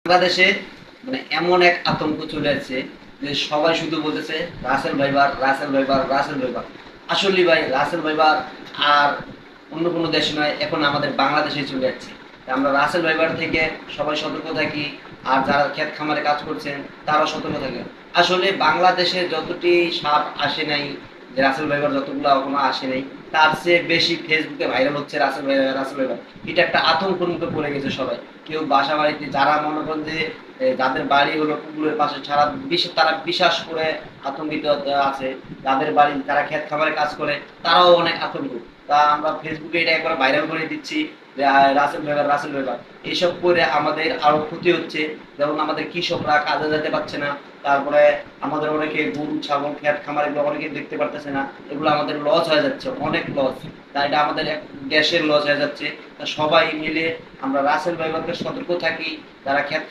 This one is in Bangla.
বাংলাদেশে মানে এমন এক আতঙ্ক চলে আসছে যে সবাই শুধু বলতেছে রাসেল ভাইবার, রাসেল ভাইবার, রাসেল ভাইবার। আসলে ভাই রাসেল ভাইবার আর অন্য কোনো দেশে নয়, এখন আমাদের বাংলাদেশে চলে যাচ্ছে। আমরা রাসেল ভাইবার থেকে সবাই সতর্ক থাকি, আর যারা ক্ষেত খামারে কাজ করছেন তারাও সতর্ক থাকে। আসলে বাংলাদেশে যতটি সাপ আসে নাই, যে রাসেল ভাইবার যতগুলো এখনো আসে নাই, তার চেয়ে বেশি ফেসবুকে ভাইরাল হচ্ছে রাসেল ভাইবার, রাসেল ভাইবার। এটা একটা আতঙ্কের মুখে পড়ে গেছে সবাই। কেউ বাসা বাড়িতে যারা মনে করেন যে যাদের বাড়ি হলো পুকুরের পাশে, সারা বিশ্বে তারা বিশ্বাস করে আতঙ্কিত আছে। যাদের বাড়ি তারা ক্ষেত খামারে কাজ করে তারাও অনেক আতঙ্ক। তা আমরা ফেসবুকে এটা একবার ভাইরাল করে দিচ্ছি যে রাসেল ভাইবার, রাসেল ভাইবার। এইসব করে আমাদের আরো ক্ষতি হচ্ছে। যেমন আমাদের কৃষকরা কাজে যেতে পারছে না, তারপরে আমাদের অনেকে গরু ছাগল ক্ষেত খামার এগুলো অনেকে দেখতে পারতেছে না। এগুলো আমাদের লস হয়ে যাচ্ছে, অনেক লস। তাই এটা আমাদের এক গ্যাসের লস হয়ে যাচ্ছে। তা সবাই মিলে আমরা রাসেল ভাইবারকে সতর্ক থাকি, যারা ক্ষেত